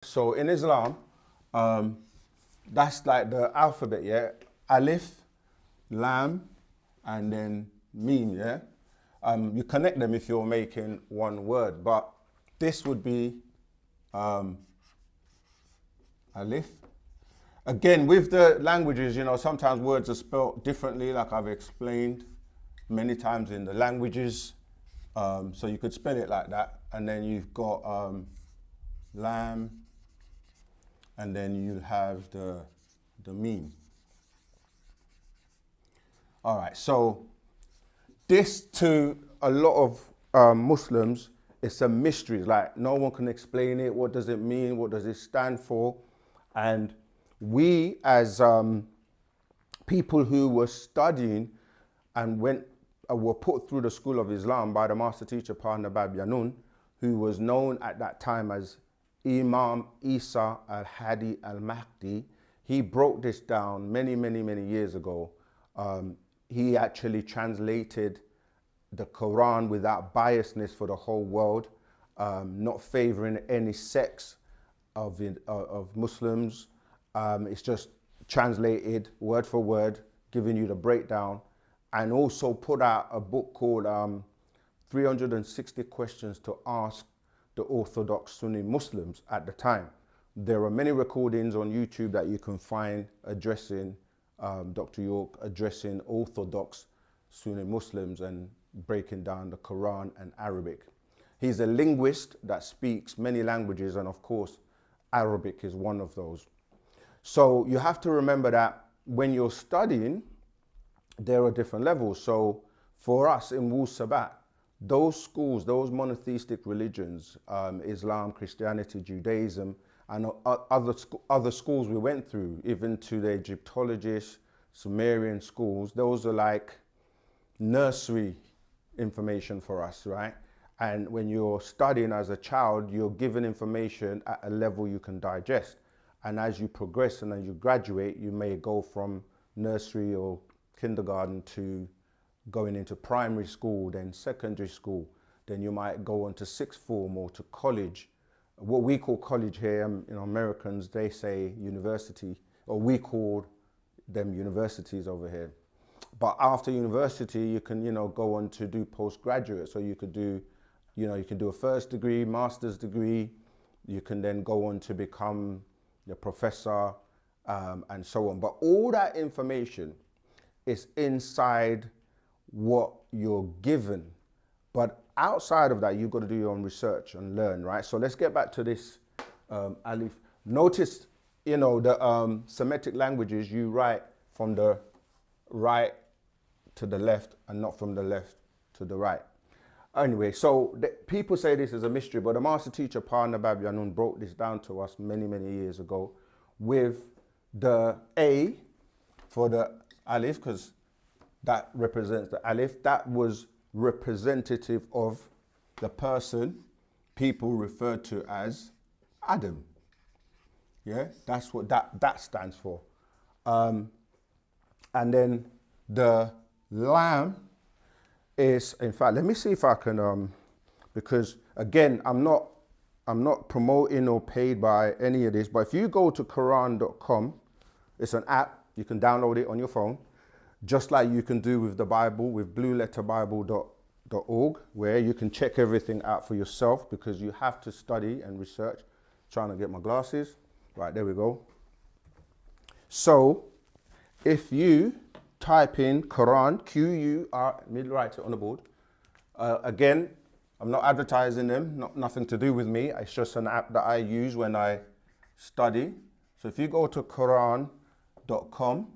So in Islam, that's like the alphabet, yeah? Alif, Lam, and then Meem, yeah? You connect them if you're making one word, but this would be Alif. Again, with the languages, sometimes words are spelled differently, like I've explained many times in the languages. So you could spell it like that. And then you've got Lam, and then you have the Meem. All right, so this to a lot of Muslims, it's a mystery. Like no one can explain it. What does it mean? What does it stand for? And we as people who were studying and were put through the school of Islam by the master teacher Partner Babyanun, who was known at that time as Imam Isa al-Hadi al-Mahdi. He broke this down many, many, many years ago. He actually translated the Quran without biasness for the whole world, not favoring any sects of Muslims. It's just translated word for word, giving you the breakdown, and also put out a book called 360 Questions to Ask the Orthodox Sunni Muslims at the time. There are many recordings on YouTube that you can find addressing Dr. York, addressing Orthodox Sunni Muslims and breaking down the Quran and Arabic. He's a linguist that speaks many languages, and of course, Arabic is one of those. So you have to remember that when you're studying, there are different levels. So for us in Wu Sabat, those schools, those monotheistic religions, Islam, Christianity, Judaism, and other schools we went through, even to the Egyptologist, Sumerian schools, those are like nursery information for us, right? And when you're studying as a child, you're given information at a level you can digest. And as you progress and as you graduate, you may go from nursery or kindergarten to going into primary school, then secondary school. Then you might go on to sixth form or to college. What we call college here, Americans, they say university, or we call them universities over here. But after university, you can, go on to do postgraduate. So you could do, you can do a first degree, master's degree. You can then go on to become a professor and so on. But all that information is inside what you're given. But outside of that, you've got to do your own research and learn, right? So let's get back to this Alif. Notice, the Semitic languages, you write from the right to the left and not from the left to the right. Anyway, so people say this is a mystery, but the master teacher, Partner Babyanun, broke this down to us many, many years ago with the A for the Alif, because that represents the Alif. That was representative of the person people refer to as Adam. Yeah, that's what that stands for. And then the Lam is, in fact, let me see if I can, because again, I'm not promoting or paid by any of this, but if you go to Quran.com, it's an app, you can download it on your phone, just like you can do with the Bible, with blueletterbible.org, where you can check everything out for yourself, because you have to study and research. Trying to get my glasses. Right, there we go. So if you type in Quran, Q-U-R, let me write it on the board. Again, I'm not advertising them, nothing to do with me. It's just an app that I use when I study. So if you go to Quran.com,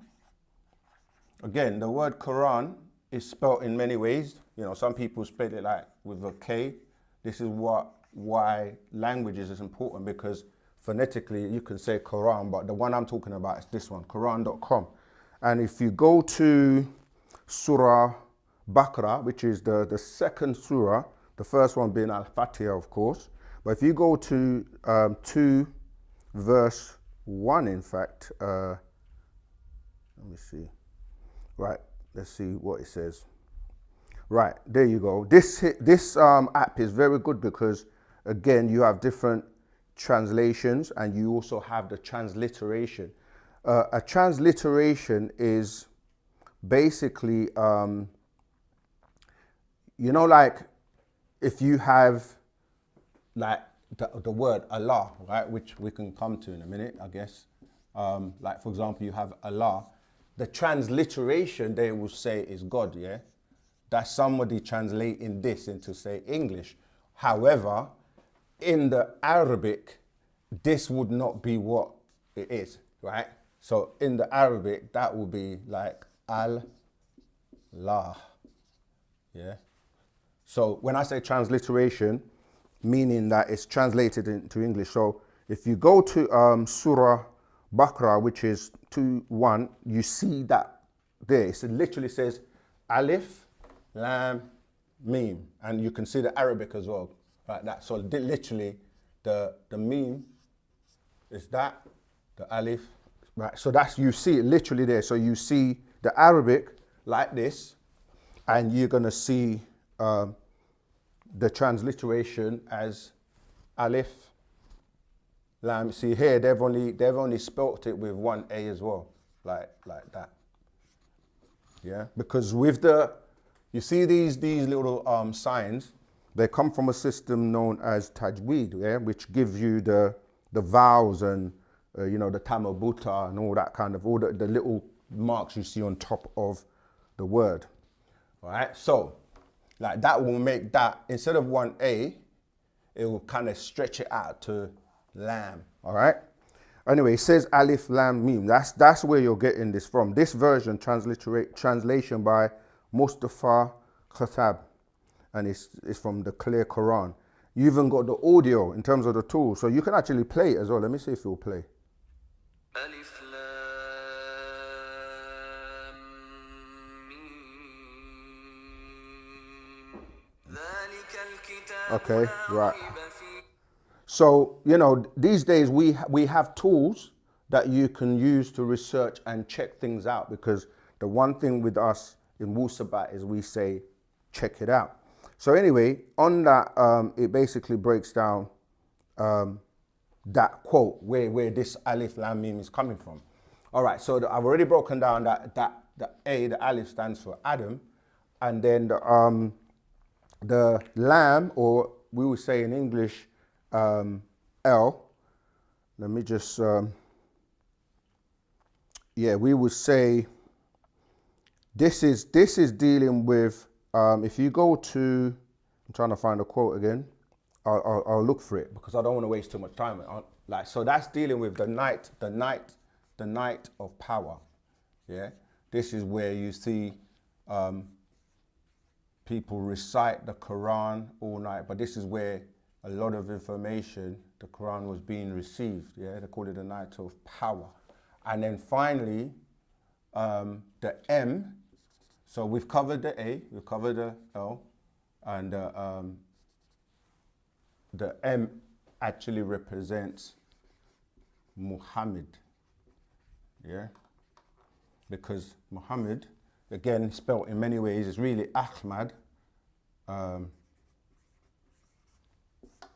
again, the word Quran is spelled in many ways. Some people spell it like with a K. This is why languages is important, because phonetically you can say Quran, but the one I'm talking about is this one, Quran.com. And if you go to Surah Baqarah, which is the second surah, the first one being Al-Fatiha, of course. But if you go to 2 verse 1, in fact, let me see. Right, let's see what it says. Right, there you go. This app is very good because, again, you have different translations, and you also have the transliteration. A transliteration is basically, like if you have like the word Allah, right, which we can come to in a minute, I guess. Like for example, you have Allah. The transliteration they will say is God, yeah? That's somebody translating this into, say, English. However, in the Arabic, this would not be what it is, right? So in the Arabic, that will be like Allah, yeah? So when I say transliteration, meaning that it's translated into English. So if you go to Surah Baqarah, which is 2:1, you see that there. It literally says Alif Laam Meem, and you can see the Arabic as well, like that. So literally, the Meem is that, the Alif, right? So that's, you see it literally there. So you see the Arabic like this, and you're gonna see the transliteration as Alif Lam. See here, they've only spelt it with one A as well, like that. Yeah, because with you see these little signs, they come from a system known as tajweed, yeah, which gives you the vowels and the tamabuta and all that kind of, all the little marks you see on top of the word. All right, so like that will make that, instead of one A, it will kind of stretch it out to lamb. All right. Anyway, it says Alif Laam Meem. That's where you're getting this from. This version, translation by Mustafa Khatab, and it's from the Clear Quran. You even got the audio in terms of the tool, so you can actually play it as well. Let me see if it will play. Alif Laam Meem. Okay, right. So, these days we have tools that you can use to research and check things out, because the one thing with us in Wusabat is we say, check it out. So anyway, on that, it basically breaks down that quote where this Alif Laam Meem is coming from. All right, so I've already broken down that the A, the Alif stands for Adam, and then the Lam, or we would say in English, L. Let me just, we would say this is dealing with, if you go to, I'm trying to find a quote again. I'll look for it because I don't want to waste too much time. So that's dealing with the night of power. Yeah, this is where you see people recite the Quran all night, but this is where a lot of information, the Quran was being received. Yeah, they call it the night of power. And then finally, the M. So we've covered the A, we've covered the L, and the M actually represents Muhammad. Yeah, because Muhammad, again, spelled in many ways, is really Ahmad.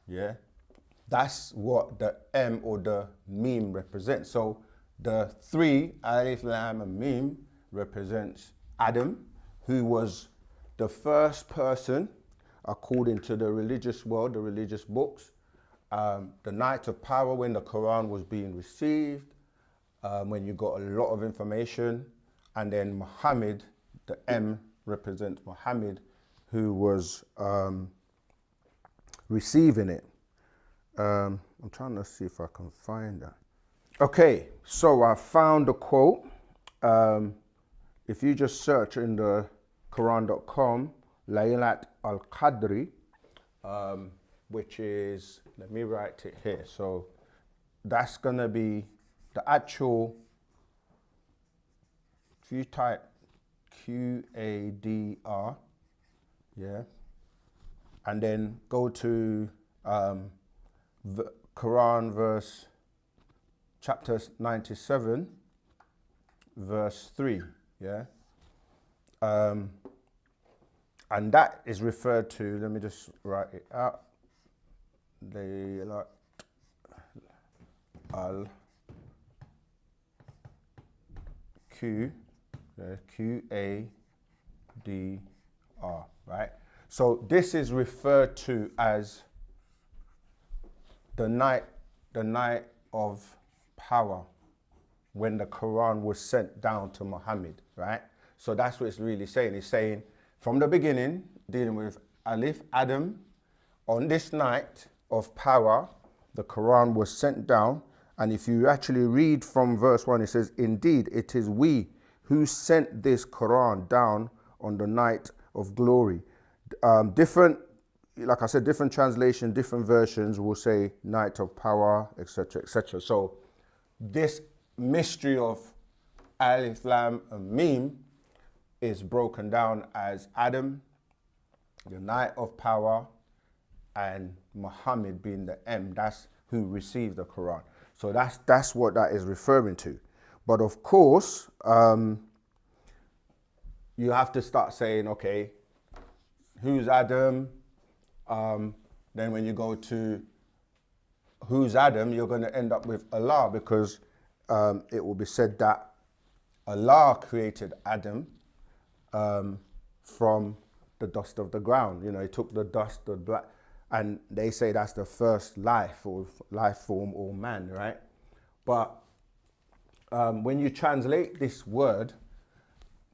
Yeah, that's what the M or the Meme represents. So the three, Alif, Lam, and Meme, represents Adam, who was the first person, according to the religious world, the religious books, the night of power, when the Quran was being received, when you got a lot of information, and then Muhammad, the M represents Muhammad, who was receiving it. I'm trying to see if I can find that. Okay, so I found a quote. If you just search in the Quran.com, Laylat al-Qadri, which is, let me write it here. So that's gonna be the actual, if you type Qadr, yeah, and then go to Quran verse, chapter 97, verse 3, yeah? And that is referred to, let me just write it out. Al Q, Q-A-D-R, right? So this is referred to as the night of power, when the Quran was sent down to Muhammad, right? So that's what it's really saying. It's saying from the beginning, dealing with Alif, Adam, on this night of power, the Quran was sent down. And if you actually read from verse 1, it says, indeed, it is we who sent this Quran down on the night of glory. Different, like I said, different translation, different versions will say night of power, etc., etc. So this mystery of Alif Laam Meem is broken down as Adam, the night of power, and Muhammad being the M. That's who received the Quran. So that's what that is referring to. But of course, you have to start saying, okay, who's Adam? Then when you go to who's Adam, you're going to end up with Allah, because it will be said that Allah created Adam from the dust of the ground. You know, he took the dust, the black, and they say that's the first life or life form or man, right? But when you translate this word,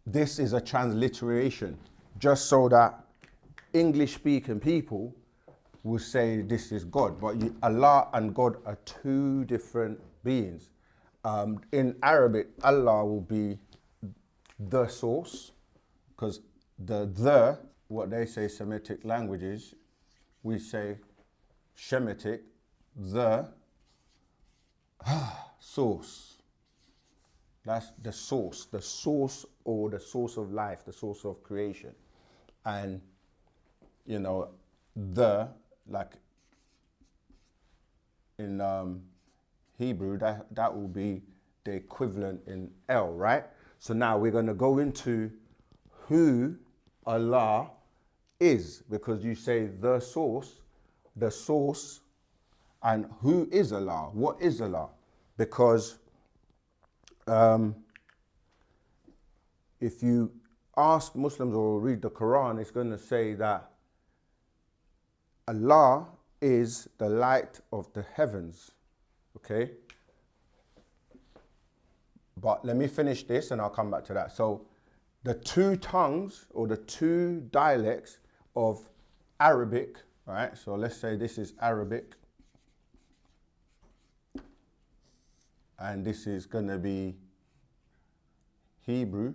this is a transliteration, just so that English-speaking people will say this is God. But Allah and God are two different beings. In Arabic, Allah will be the source, because what they say Semitic languages, we say Shemitic, the source. That's the source or the source of life, the source of creation. And, you know, like in Hebrew, that will be the equivalent in El, right? So now we're going to go into who Allah is, because you say the source, and who is Allah? What is Allah? Because if you ask Muslims or read the Quran, it's going to say that Allah is the light of the heavens, okay? But let me finish this and I'll come back to that. So the two tongues or the two dialects of Arabic, right? So let's say this is Arabic and this is going to be Hebrew,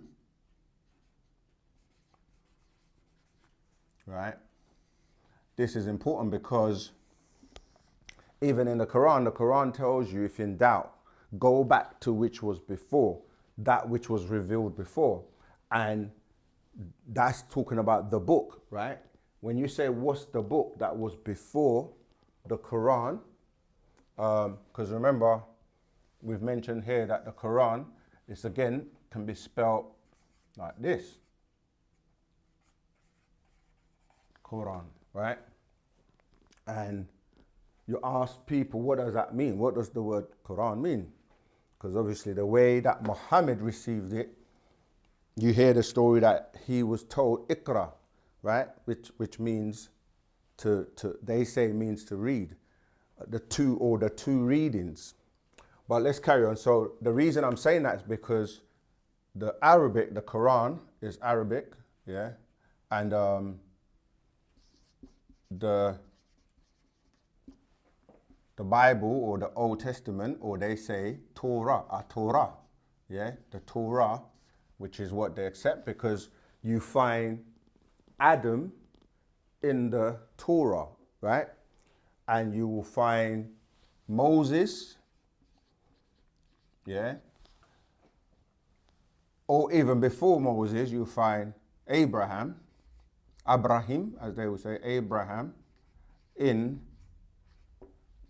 right? This is important because even in the Quran tells you, if in doubt, go back to which was before, that which was revealed before. And that's talking about the book, right? When you say what's the book that was before the Quran, because remember, we've mentioned here that the Quran is, again, can be spelled like this. Quran, right? And you ask people, what does that mean? What does the word Quran mean? Because obviously the way that Muhammad received it, you hear the story that he was told Iqra, right? Which means they say means to read. The two readings. But let's carry on. So the reason I'm saying that is because the Arabic, the Quran is Arabic, yeah? And the Bible or the Old Testament, or they say Torah, yeah? The Torah, which is what they accept, because you find Adam in the Torah, right? And you will find Moses, yeah? Or even before Moses, you find Abraham, as they would say, Abraham.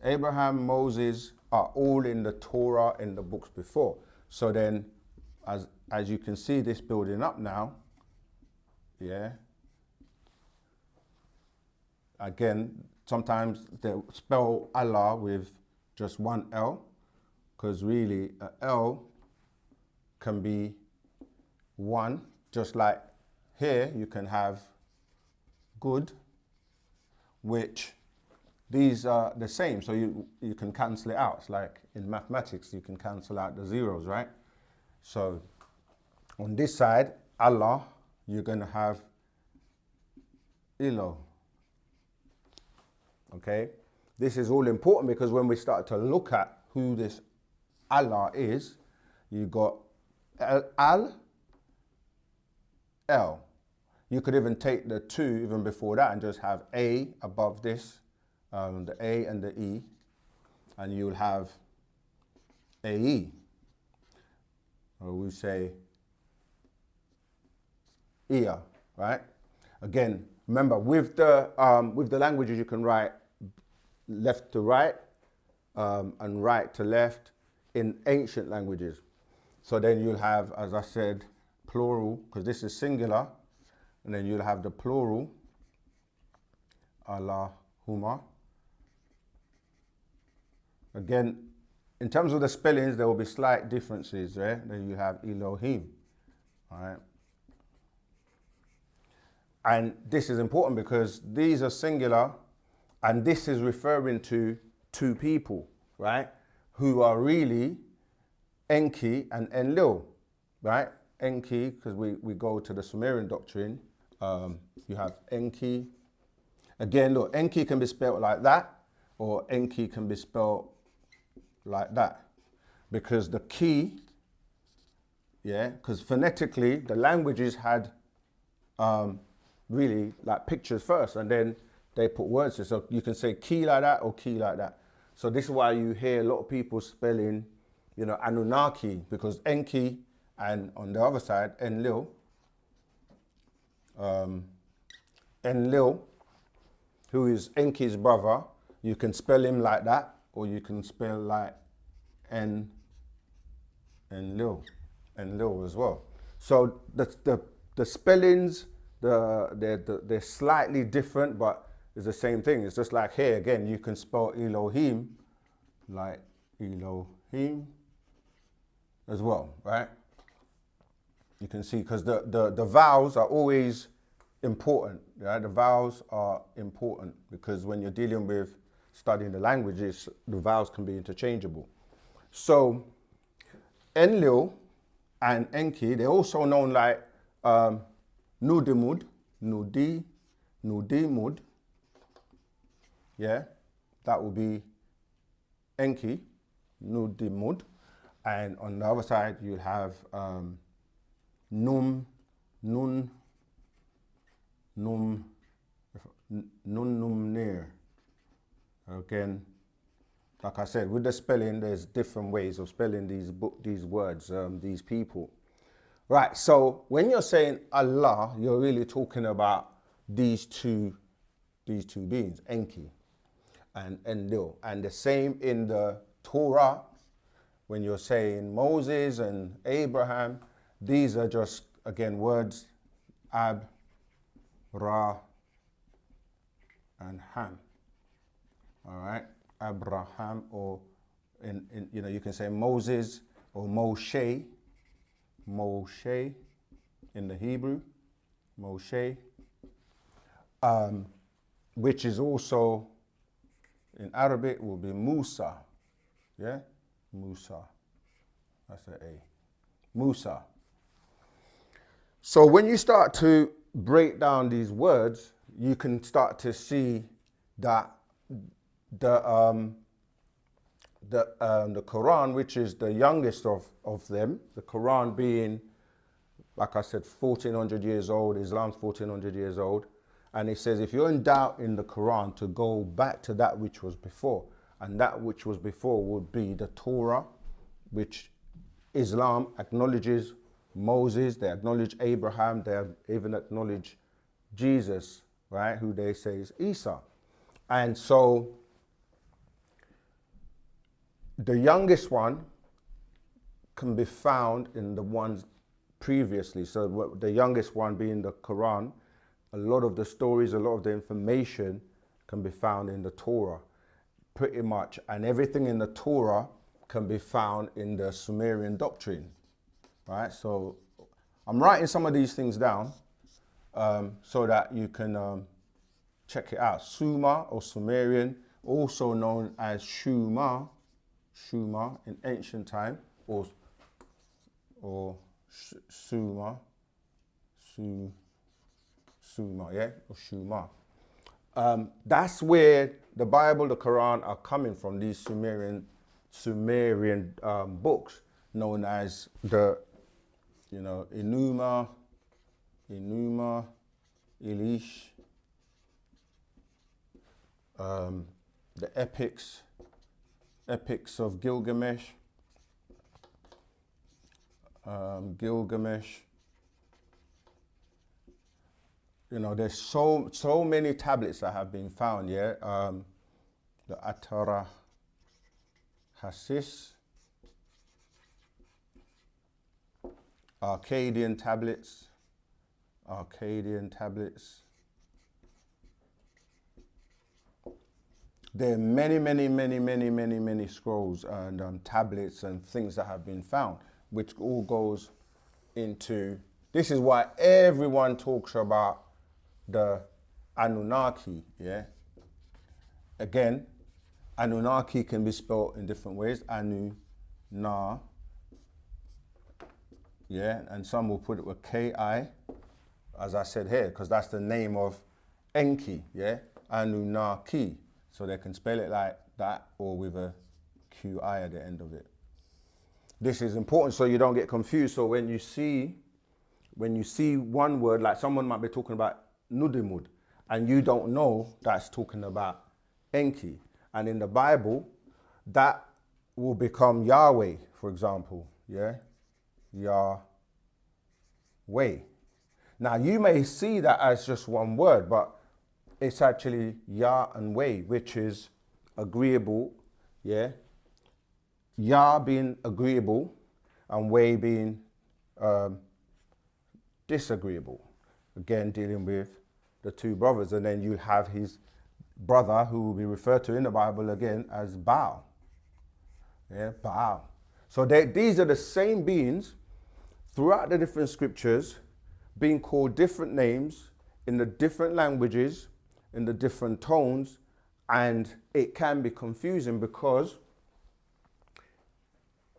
Abraham, Moses are all in the Torah, in the books before. So then, as you can see this building up now, yeah? Again, sometimes they spell Allah with just one L, because really a L can be one, just like here you can have good, which these are the same, so you can cancel it out. It's like in mathematics, you can cancel out the zeros, right? So on this side, Allah, you're going to have Ilo. Okay? This is all important because when we start to look at who this Allah is, you got Al, L. You could even take the two even before that and just have A above this, the A and the E, and you'll have AE. Or we say Ia, right? Again, remember with the languages you can write left to right and right to left in ancient languages. So then you'll have, as I said, plural, because this is singular, and then you'll have the plural, Allahumma. Again, in terms of the spellings, there will be slight differences, right? Then you have Elohim, all right? And this is important because these are singular, and this is referring to two people, right? Who are really Enki and Enlil, right? Enki, because we go to the Sumerian doctrine, you have Enki. Again, look, Enki can be spelled like that, or Enki can be spelled like that. Because the key, yeah, because phonetically, the languages had really like pictures first, and then they put words in. So you can say key like that or key like that. So this is why you hear a lot of people spelling, you know, Anunnaki, because Enki, and on the other side, Enlil, Enlil, who is Enki's brother, you can spell him like that, or you can spell like Enlil as well. So the spellings, they're slightly different, but it's the same thing. It's just like here again, you can spell Elohim like Elohim as well, right? You can see, because the vowels are always important, right? The vowels are important because when you're dealing with studying the languages, the vowels can be interchangeable. So Enlil and Enki, they're also known like Nudimud, Nudimud. Yeah, that will be Enki, Nudimud. And on the other side, you'll have Num, Numnir. Again, like I said, with the spelling, there's different ways of spelling these words, these people. Right, so when you're saying Allah, you're really talking about these two beings, Enki and Enlil. And the same in the Torah, when you're saying Moses and Abraham, these are just, again, words, Ab, Ra, and Ham. All right, Abraham, or you know, you can say Moses or Moshe, Moshe in the Hebrew, Moshe, which is also in Arabic will be Musa, yeah, Musa, that's the A, Musa. So when you start to break down these words, you can start to see that the Quran, which is the youngest of them, the Quran being, like I said, 1400 years old, Islam's 1400 years old, and it says if you're in doubt in the Quran, to go back to that which was before, and that which was before would be the Torah, which Islam acknowledges Moses, they acknowledge Abraham, they even acknowledge Jesus, right, who they say is Isa. And so the youngest one can be found in the ones previously. So the youngest one being the Quran, a lot of the stories, a lot of the information can be found in the Torah, pretty much. And everything in the Torah can be found in the Sumerian doctrine, right? So I'm writing some of these things down so that you can check it out. Sumer or Sumerian, also known as Shumer in ancient time, or Sumer, Sumer, yeah, or Shumer. That's where the Bible, the Quran are coming from. These Sumerian books, known as the, Enuma, Elish, the epics of Gilgamesh, there's so many tablets that have been found. Yeah, the Atara Hasis, Arcadian tablets. There are many scrolls and tablets and things that have been found, which all goes into, this is why everyone talks about the Anunnaki, yeah? Again, Anunnaki can be spelled in different ways. Anu-na, yeah? And some will put it with K-I, as I said here, because that's the name of Enki, yeah? Anunnaki. So they can spell it like that or with a Q-I at the end of it. This is important so you don't get confused. So when you see one word, like someone might be talking about Nudimud, and you don't know that's talking about Enki. And in the Bible, that will become Yahweh, for example, yeah? Yahweh. Now you may see that as just one word, but it's actually Yah and Way, which is agreeable, yeah? Yah being agreeable and Way being disagreeable. Again, dealing with the two brothers. And then you have his brother, who will be referred to in the Bible again as Baal. Yeah, Baal. So these are the same beings throughout the different scriptures being called different names in the different languages, in the different tones, and it can be confusing because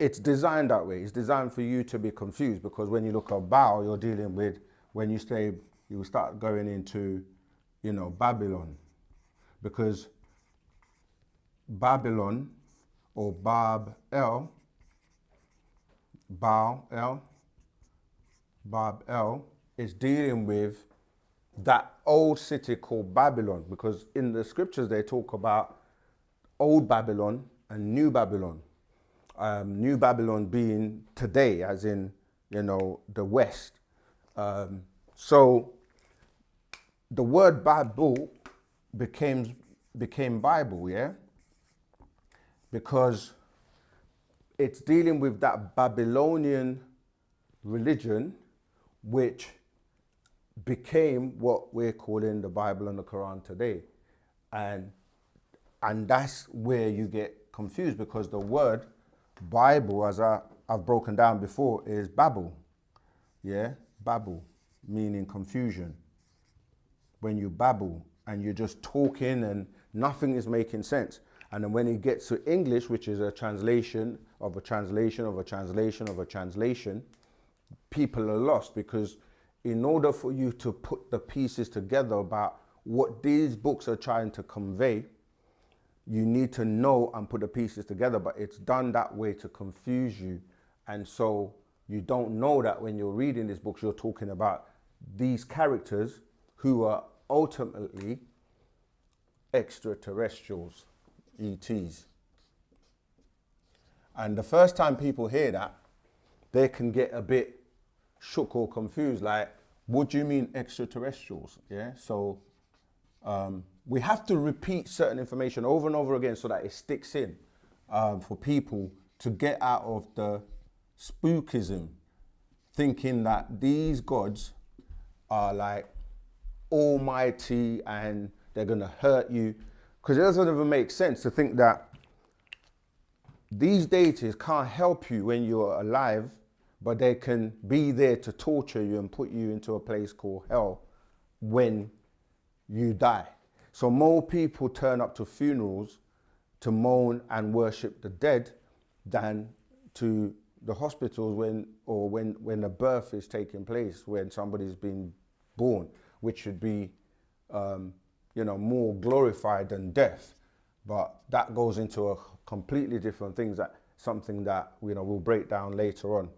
it's designed that way. It's designed for you to be confused, because when you look at Baal, you're dealing with, when you start going into, Babylon, because Babylon or Bab-El is dealing with that old city called Babylon, because in the scriptures they talk about old Babylon and new Babylon. New Babylon being today, as in, the West. So the word Bible became Bible, yeah? Because it's dealing with that Babylonian religion, which became what we're calling the Bible and the Quran today. And that's where you get confused, because the word Bible, as I've broken down before, is Babel. Yeah, Babel, meaning confusion. When you babble and you're just talking and nothing is making sense. And then when it gets to English, which is a translation of a translation of a translation of a translation, people are lost, because in order for you to put the pieces together about what these books are trying to convey, you need to know and put the pieces together, but it's done that way to confuse you. And so you don't know that when you're reading these books, you're talking about these characters who are ultimately extraterrestrials, ETs. And the first time people hear that, they can get a bit shook or confused, like, what do you mean extraterrestrials? Yeah, so we have to repeat certain information over and over again so that it sticks in for people to get out of the spookism, thinking that these gods are like almighty and they're gonna hurt you. Because it doesn't even make sense to think that, these deities can't help you when you're alive, but they can be there to torture you and put you into a place called hell when you die. So more people turn up to funerals to mourn and worship the dead than to the hospitals when a birth is taking place, when somebody's been born, which should be more glorified than death. But that goes into a completely different things, that something that we'll break down later on.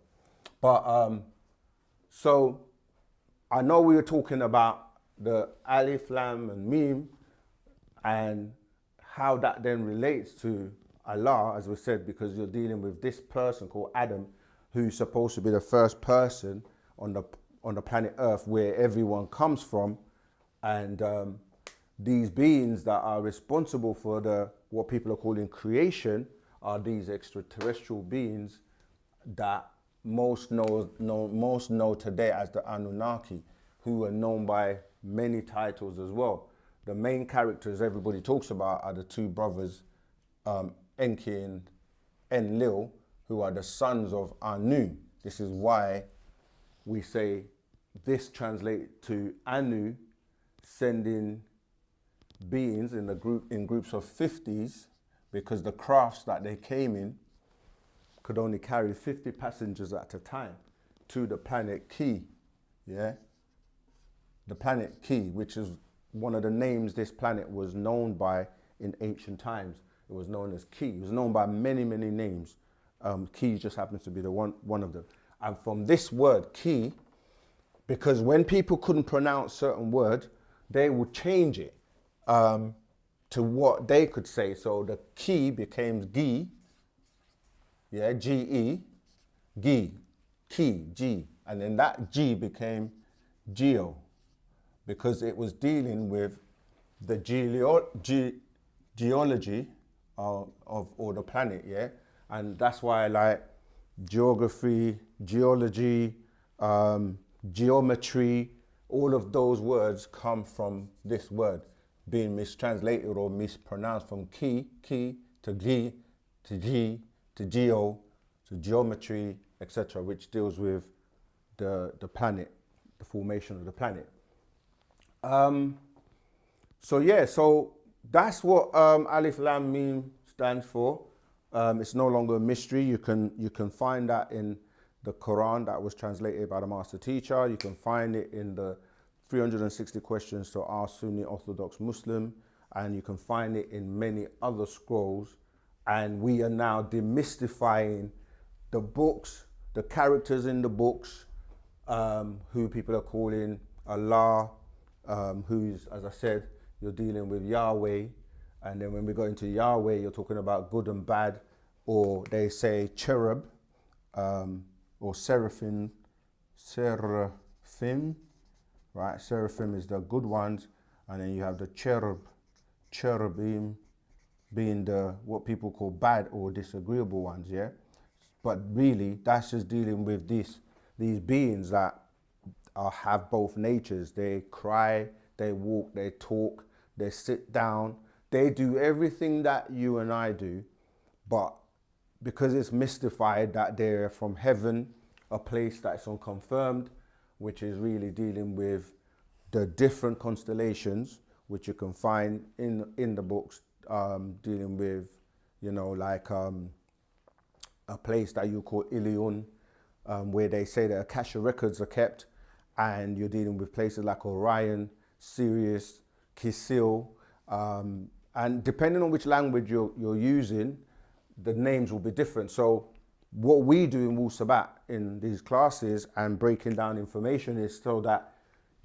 But so I know we were talking about the Alif Laam and Meem and how that then relates to Allah, as we said, because you're dealing with this person called Adam, who's supposed to be the first person on the planet Earth where everyone comes from, and these beings that are responsible for what people are calling creation are these extraterrestrial beings that most know today as the Anunnaki, who are known by many titles as well. The main characters everybody talks about are the two brothers, Enki and Enlil, who are the sons of Anu. This is why we say this translates to Anu sending beings in groups of 50s, because the crafts that they came in could only carry 50 passengers at a time to the planet Ki. Yeah, the planet Ki, which is one of the names this planet was known by in ancient times. It was known as Ki. It was known by many names. Ki just happens to be the one of them. And from this word Ki, because when people couldn't pronounce certain word, they would change it to what they could say. So the Ki became Gi, yeah, G-E, Gi, Ki, G. And then that G became Geo, because it was dealing with the geology of the planet, yeah? And that's why like geography, geology, geometry, all of those words come from this word being mistranslated or mispronounced from ki to gi to g to geo to geometry, etc., which deals with the planet, the formation of the planet. So that's what Alif Laam Meem stands for. It's no longer a mystery. You can find that in the Quran that was translated by the master teacher. You can find it in the 360 questions to ask Sunni Orthodox Muslim, and you can find it in many other scrolls. And we are now demystifying the books, the characters in the books, who people are calling Allah, who's, as I said, you're dealing with Yahweh. And then when we go into Yahweh, you're talking about good and bad, or they say cherub, or seraphim, right? Seraphim is the good ones, and then you have the cherubim being the what people call bad or disagreeable ones, yeah? But really, that's just dealing with these beings that have both natures. They cry, they walk, they talk, they sit down, they do everything that you and I do, but because it's mystified that they're from heaven, a place that's unconfirmed, which is really dealing with the different constellations, which you can find in the books, dealing with, a place that you call Ilion, where they say that Akasha records are kept, and you're dealing with places like Orion, Sirius, Kisil, and depending on which language you're using, the names will be different. So what we do in Wu Sabat in these classes and breaking down information is so that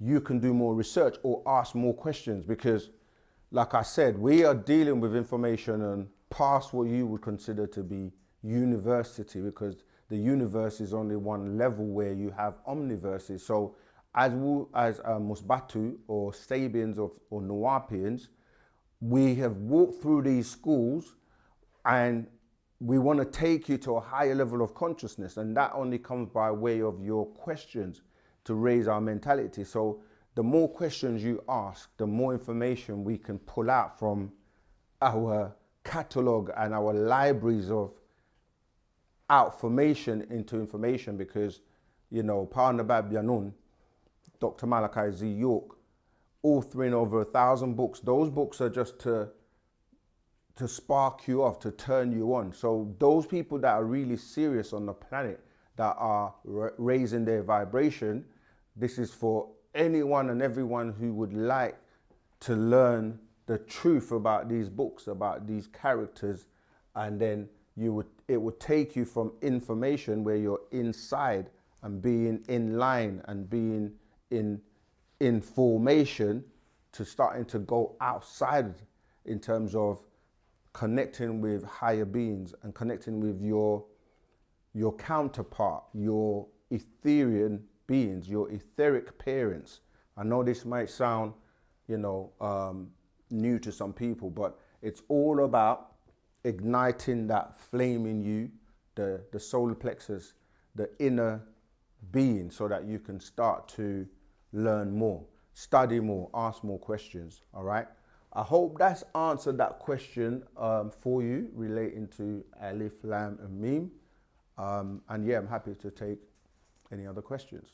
you can do more research or ask more questions, because like I said, we are dealing with information and past what you would consider to be university, because the universe is only one level where you have omniverses. So as Musbatu or Sabians or Nawapians, we have walked through these schools and we want to take you to a higher level of consciousness, and that only comes by way of your questions to raise our mentality. So the more questions you ask, the more information we can pull out from our catalogue and our libraries of out formation into information because, you know, Partner Babyanun, Dr. Malachi Z. York, authoring over 1,000 books. Those books are just to spark you off, to turn you on. So those people that are really serious on the planet, that are raising their vibration, this is for anyone and everyone who would like to learn the truth about these books, about these characters, and then it would take you from information where you're inside and being in line and being in formation to starting to go outside in terms of connecting with higher beings and connecting with your counterpart, your Ethereal beings, your etheric parents. I know this might sound, you know, new to some people, but it's all about igniting that flame in you, the solar plexus, the inner being, so that you can start to learn more, study more, ask more questions. All right. I hope that's answered that question for you relating to Alif Laam Meem. And yeah, I'm happy to take any other questions.